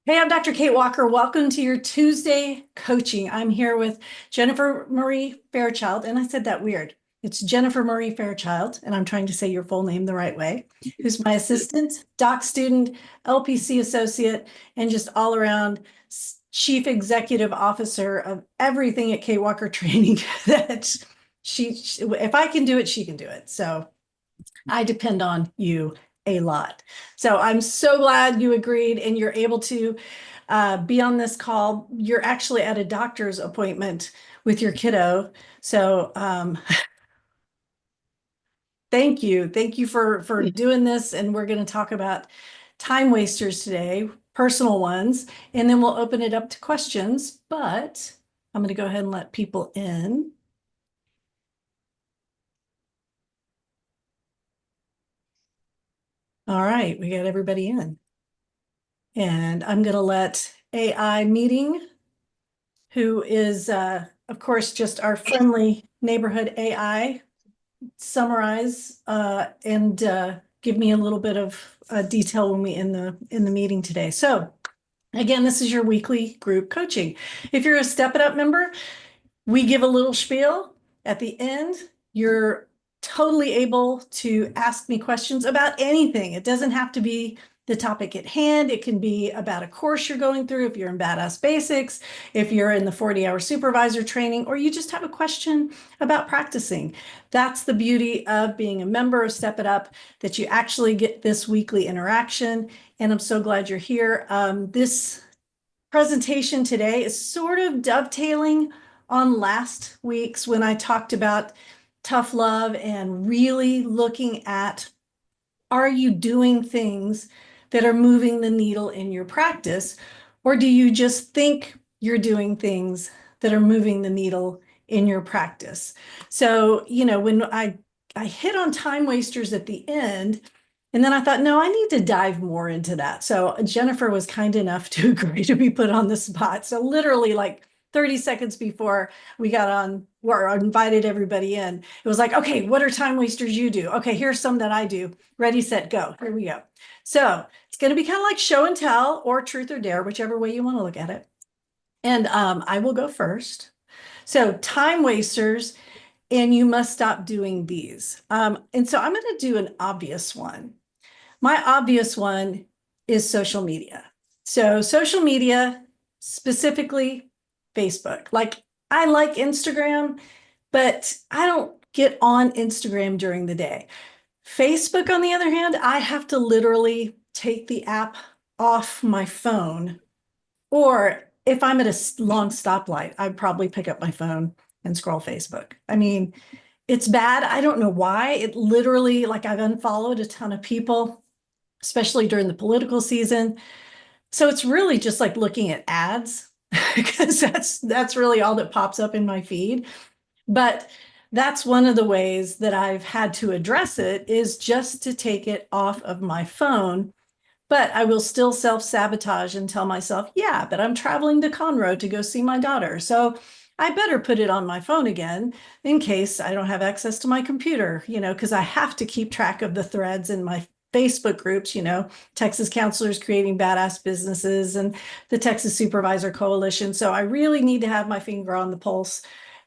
Hey, I'm Dr. Kate Walker. Welcome to your Tuesday coaching. I'm here with Jennifer Marie Fairchild, and I said that weird. It's Jennifer Marie Fairchild, and I'm trying to say your full name the right way, who's my assistant, doc student, LPC associate, and just all around chief executive officer of everything at Kate Walker Training that if I can do it, she can do it. So I depend on you a lot. So I'm so glad you agreed and you're able to be on this call. You're actually at a doctor's appointment with your kiddo. So thank you. Thank you for doing this. And we're going to talk about time wasters today, personal ones, and then we'll open it up to questions. But I'm going to go ahead and let people in. All right, we got everybody in. And I'm going to let AI meeting, who is, of course, just our friendly neighborhood AI, summarize and give me a little bit of detail when we in the meeting today. So again, this is your weekly group coaching. If you're a Step It Up member, we give a little spiel at the end. You're totally able to ask me questions about anything. It doesn't have to be the topic at hand. It can be about a course you're going through, if you're in Badass Basics, if you're in the 40-hour supervisor training, or you just have a question about practicing. That's the beauty of being a member of Step It Up, that you actually get this weekly interaction. And I'm so glad you're here. This presentation today is sort of dovetailing on last week's when I talked about tough love and really looking at, are you doing things that are moving the needle in your practice, or do you just think you're doing things that are moving the needle in your practice? So, when I hit on time wasters at the end, and then I thought, no, I need to dive more into that. So Jennifer was kind enough to agree to be put on the spot. So literally like 30 seconds before we got on or invited everybody in, it was like, okay, what are time wasters you do? Okay, here's some that I do. Ready, set, go. Here we go. So it's going to be kind of like show and tell or truth or dare, whichever way you want to look at it. And I will go first. So time wasters, and you must stop doing these. And so I'm going to do an obvious one. My obvious one is social media. So social media, specifically Facebook. Like I like Instagram, but I don't get on Instagram during the day. Facebook, on the other hand, I have to literally take the app off my phone. Or if I'm at a long stoplight, I'd probably pick up my phone and scroll Facebook. I mean, it's bad. I don't know why. It literally, like I've unfollowed a ton of people, especially during the political season. So it's really just like looking at ads because that's really all that pops up in my feed. But that's one of the ways that I've had to address it, is just to take it off of my phone. But I will still self-sabotage and tell myself, yeah, but I'm traveling to Conroe to go see my daughter. So I better put it on my phone again in case I don't have access to my computer, because I have to keep track of the threads in my Facebook groups, Texas Counselors Creating Badass Businesses and the Texas Supervisor Coalition. So I really need to have my finger on the pulse,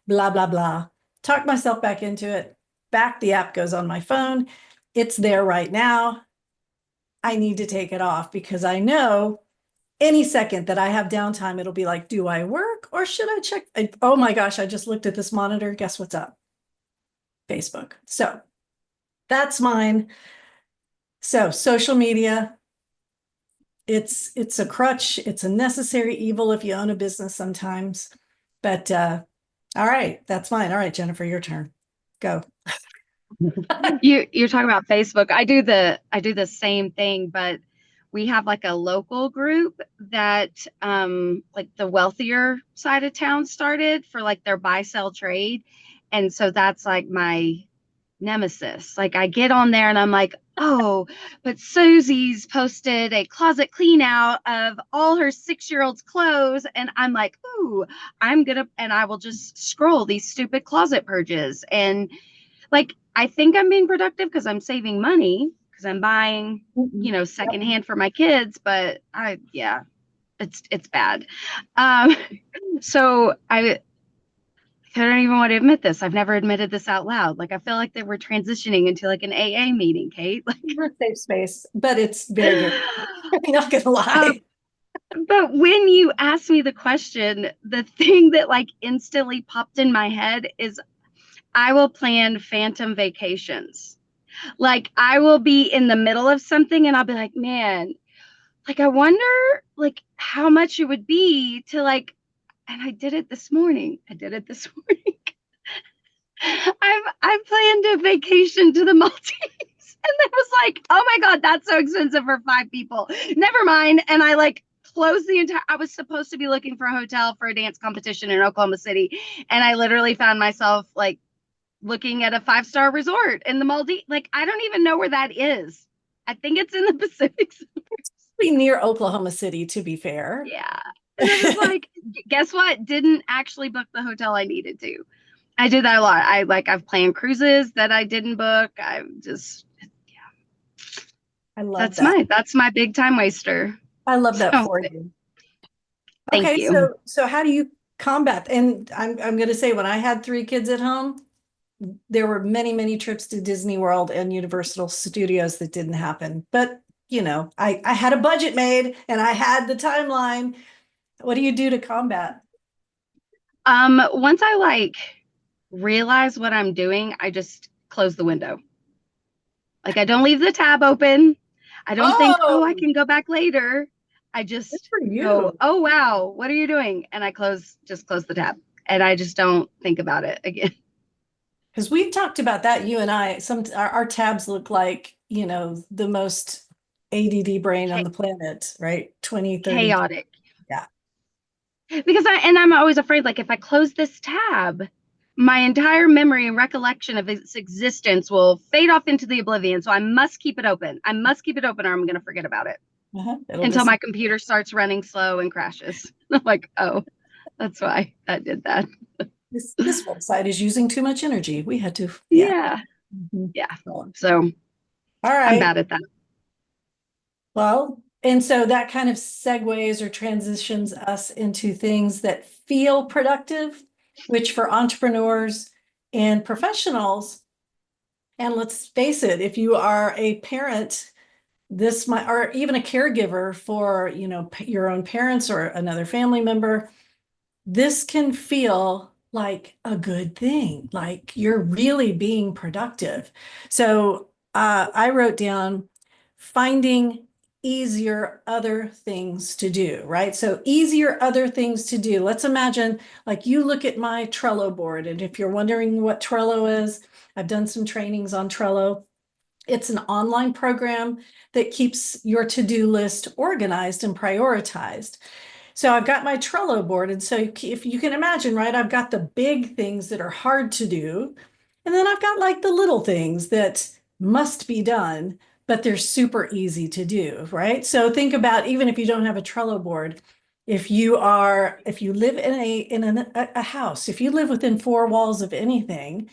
blah, blah, blah. Talk myself back into it. Back the app goes on my phone. It's there right now. I need to take it off because I know any second that I have downtime, it'll be like, do I work or should I check? Oh my gosh, I just looked at this monitor. Guess what's up? Facebook. So that's mine. So social media, it's a crutch. It's a necessary evil if you own a business sometimes. But all right, that's mine. All right, Jennifer, your turn. Go. You're talking about Facebook. I do the same thing, but we have like a local group that like the wealthier side of town started for like their buy sell trade. And so that's like my nemesis. Like I get on there and I'm like, oh, but Susie's posted a closet clean out of all her 6-year-old's clothes. And I'm like, ooh, and I will just scroll these stupid closet purges. And like, I think I'm being productive because I'm saving money because I'm buying, secondhand for my kids. But yeah. It's bad. Um, so I don't even want to admit this. I've never admitted this out loud. Like I feel like they were transitioning into like an AA meeting, Kate. Like We're a safe space, but it's very, very, I'm not gonna um, lie. but when you asked me the question, the thing that like instantly popped in my head is I will plan phantom vacations. Like I will be in the middle of something and I'll be like, man, like I wonder like how much it would be to like, and I did it this morning. I did it this morning. I've planned a vacation to the Maldives. And I was like, oh my God, that's so expensive for 5 people. Never mind. And I like closed the entire, I was supposed to be looking for a hotel for a dance competition in Oklahoma City. And I literally found myself like looking at a 5-star resort in the Maldives. Like, I don't even know where that is. I think it's in the Pacific. Pretty near Oklahoma City, to be fair. Yeah. And I was like, guess what? Didn't actually book the hotel I needed to. I do that a lot. I've planned cruises that I didn't book. I just I love that. that's my big time waster. I love that So for you. thank Okay, you. so how do you combat? And I'm gonna say when I had 3 kids at home, there were many, many trips to Disney World and Universal Studios that didn't happen. But you know, I had a budget made and I had the timeline. What do you do to combat? Once I like realize what I'm doing, I just close the window. Like I don't leave the tab open. I don't think, oh, I Oh, can go back later. I good just for go, you. oh wow, what are you doing? And I just close the tab. And I just don't think about it again. Because we talked about that, you and I, our tabs look like, you know, the most ADD brain on the planet, right? 20, 30. Chaotic. Yeah. Because I'm always afraid, like if I close this tab, my entire memory and recollection of its existence will fade off into the oblivion. So I must keep it open. I must keep it open or I'm going to forget about it It'll until just my computer starts running slow and crashes. I'm like, oh, that's why I did that. this website is using too much energy. We had to, yeah. Yeah. Mhm. Yeah. All So I'm right. bad at that. Well, and so that kind of segues or transitions us into things that feel productive, which for entrepreneurs and professionals, and let's face it, if you are a parent, this might, or even a caregiver for, you know, your own parents or another family member, this can feel like a good thing, like you're really being productive. So I wrote down finding easier other things to do, right? So easier other things to do. Let's imagine like you look at my Trello board, and if you're wondering what Trello is, I've done some trainings on Trello. It's an online program that keeps your to-do list organized and prioritized. So I've got my Trello board. And so if you can imagine, right, I've got the big things that are hard to do. And then I've got like the little things that must be done, but they're super easy to do, right? So think about even if you don't have a Trello board, if you live in a house, if you live within 4 walls of anything,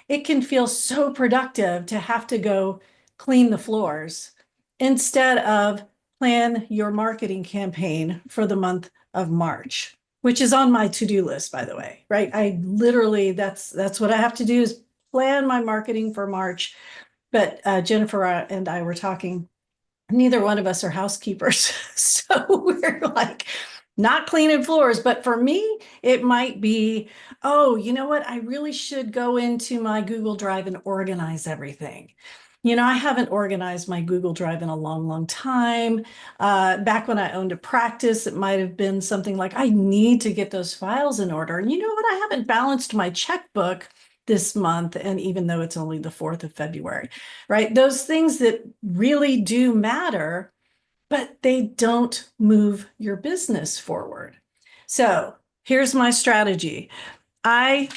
it can feel so productive to have to go clean the floors instead of plan your marketing campaign for the month of March, which is on my to-do list, by the way, right? I literally, that's what I have to do is plan my marketing for March. But Jennifer and I were talking, neither one of us are housekeepers. So we're like not cleaning floors. But for me, it might be, oh, you know what? I really should go into my Google Drive and organize everything. You know, I haven't organized my Google Drive in a long, long time. Back when I owned a practice, it might have been something like, I need to get those files in order. And you know what? I haven't balanced my checkbook this month. And even though it's only the 4th of February, right? Those things that really do matter, but they don't move your business forward. So here's my strategy. I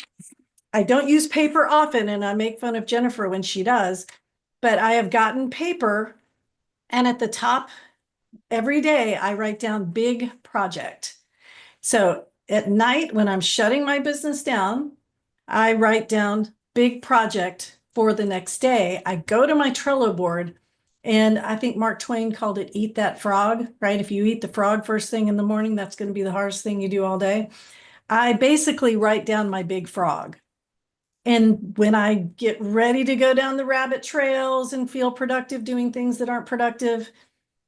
I don't use paper often, and I make fun of Jennifer when she does, but I have gotten paper, and at the top every day I write down big project. So at night when I'm shutting my business down, I write down big project for the next day. I go to my Trello board And I think Mark Twain called it eat that frog, right? If you eat the frog first thing in the morning, that's going to be the hardest thing you do all day. I basically write down my big frog. And when I get ready to go down the rabbit trails and feel productive doing things that aren't productive,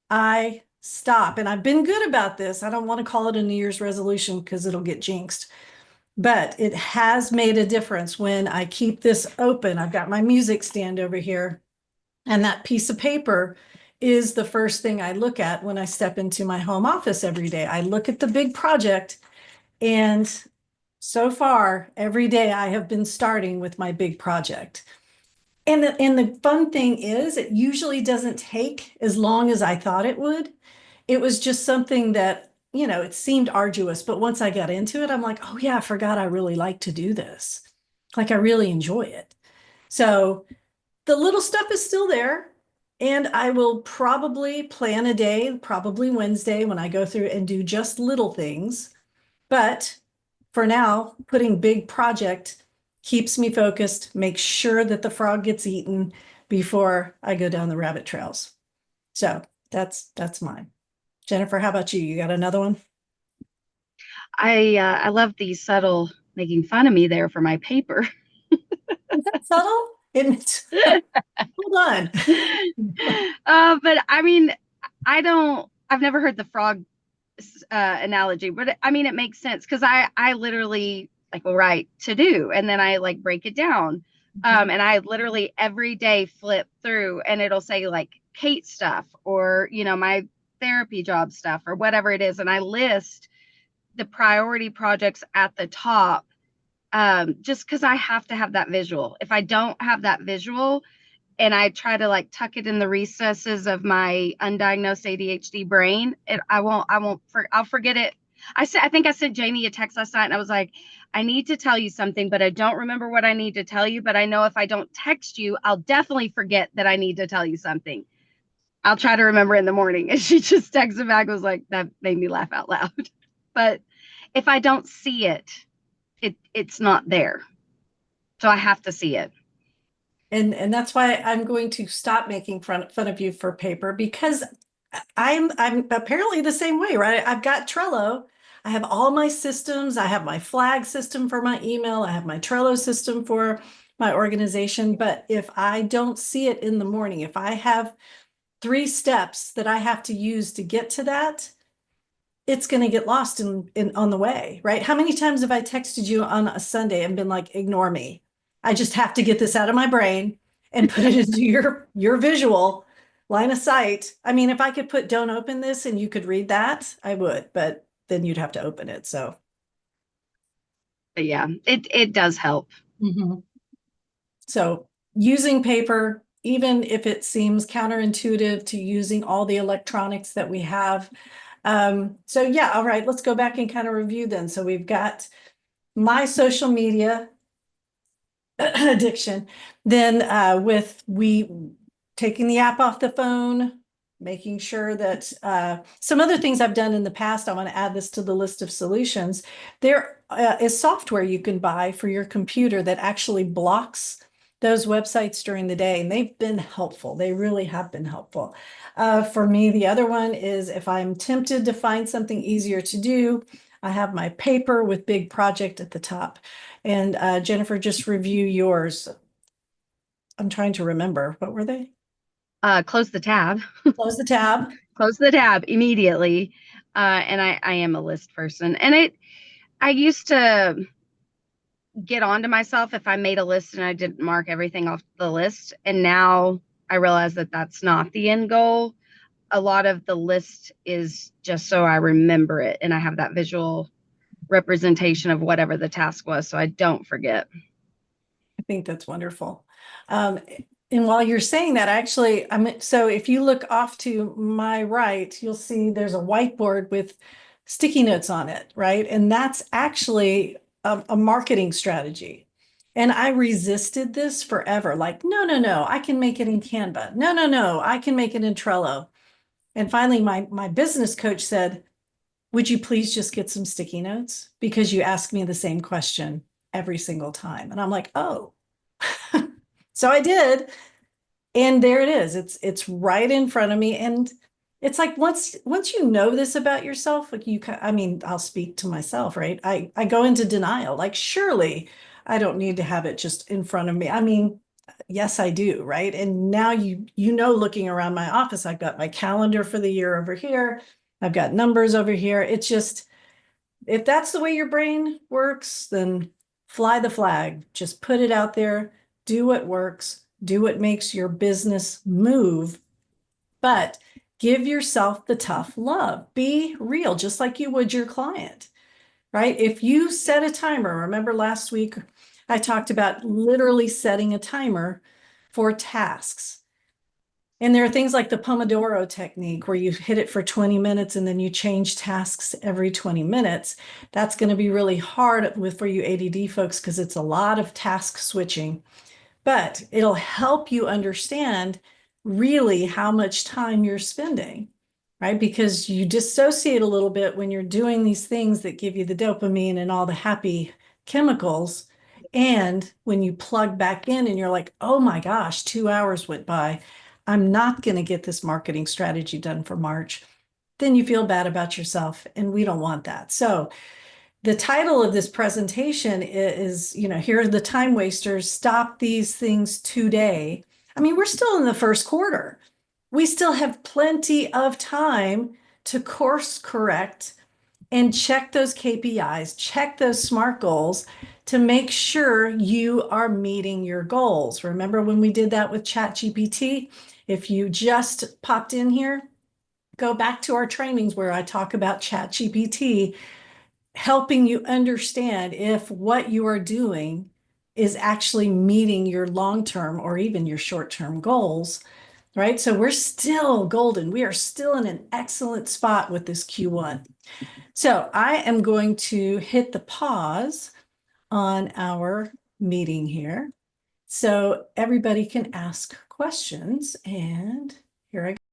I stop. And I've been good about this. I don't want to call it a New Year's resolution because it'll get jinxed. But it has made a difference when I keep this open. I've got my music stand over here, and that piece of paper is the first thing I look at when I step into my home office every day. I look at the big project, and so far, every day I have been starting with my big project. And the fun thing is, it usually doesn't take as long as I thought it would. It was just something that, it seemed arduous, but once I got into it, I'm like, oh yeah, I forgot I really like to do this. Like I really enjoy it. So the little stuff is still there. And I will probably plan a day, probably Wednesday, when I go through and do just little things. But for now, putting big project keeps me focused, make sure that the frog gets eaten before I go down the rabbit trails. So that's mine. Jennifer, how about you? You got another one? I love the subtle making fun of me there for my paper. Is that subtle? Hold on. But I mean, I've never heard the frog analogy, but I mean, it makes sense because I literally like will write to do and then I like break it down. And I literally every day flip through and it'll say like Kate stuff or, my therapy job stuff or whatever it is. And I list the priority projects at the top just because I have to have that visual. If I don't have that visual, and I try to like tuck it in the recesses of my undiagnosed ADHD brain, I'll forget it. I think I sent Jamie a text last night and I was like, I need to tell you something, but I don't remember what I need to tell you. But I know if I don't text you, I'll definitely forget that I need to tell you something. I'll try to remember in the morning. And she just texted back, was like, that made me laugh out loud. But if I don't see it, it's not there. So I have to see it. And that's why I'm going to stop making fun of you for paper, because I'm apparently the same way, right? I've got Trello. I have all my systems. I have my flag system for my email. I have my Trello system for my organization. But if I don't see it in the morning, if I have 3 steps that I have to use to get to that, it's going to get lost in on the way, right? How many times have I texted you on a Sunday and been like, ignore me? I just have to get this out of my brain and put it into your visual line of sight. I mean, if I could put don't open this and you could read that, I would, but then you'd have to open it. So But yeah, it does help. Mhm. So using paper, even if it seems counterintuitive to using all the electronics that we have. So yeah, all right, let's go back and kind of review then. So we've got my social media addiction. Then with we taking the app off the phone, making sure that some other things I've done in the past, I want to add this to the list of solutions. There is software you can buy for your computer that actually blocks those websites during the day, and they've been helpful. They really have been helpful. For me, the other one is if I'm tempted to find something easier to do, I have my paper with big project at the top. And Jennifer, just review yours. I'm trying to remember. What were they? Close the tab. Close the tab. Close the tab immediately. And I am a list person. And I used to get onto myself if I made a list and I didn't mark everything off the list. And now I realize that that's not the end goal. A lot of the list is just so I remember it and I have that visual representation of whatever the task was so I don't forget. I think that's wonderful. And while you're saying that, actually, so if you look off to my right, you'll see there's a whiteboard with sticky notes on it, right? And that's actually a marketing strategy. And I resisted this forever. Like, no, no, no, I can make it in Canva. No, no, no, I can make it in Trello. And finally, my business coach said, would you please just get some sticky notes? Because you ask me the same question every single time. And I'm like, oh. So I did. And there it is. It's right in front of me. And it's like once you know this about yourself, like I mean, I'll speak to myself, right? I go into denial. Like, surely I don't need to have it just in front of me. I mean, yes, I do, right? And now you know, looking around my office, I've got my calendar for the year over here. I've got numbers over here. It's just, if that's the way your brain works, then fly the flag. Just put it out there, do what works, do what makes your business move, but give yourself the tough love. Be real, just like you would your client, right? If you set a timer, remember last week I talked about literally setting a timer for tasks. And there are things like the Pomodoro technique where you hit it for 20 minutes and then you change tasks every 20 minutes. That's going to be really hard for you ADD folks because it's a lot of task switching, but it'll help you understand really how much time you're spending, right? Because you dissociate a little bit when you're doing these things that give you the dopamine and all the happy chemicals. And when you plug back in and you're like, oh my gosh, 2 hours went by. I'm not going to get this marketing strategy done for March. Then you feel bad about yourself. And we don't want that. So the title of this presentation is, here are the time wasters, stop these things today. I mean, we're still in the first quarter. We still have plenty of time to course correct and check those KPIs, check those SMART goals to make sure you are meeting your goals. Remember when we did that with ChatGPT? If you just popped in here, go back to our trainings where I talk about ChatGPT, helping you understand if what you are doing is actually meeting your long-term or even your short-term goals, right? So we're still golden. We are still in an excellent spot with this Q1. So I am going to hit the pause on our meeting here so everybody can ask questions. And here I go.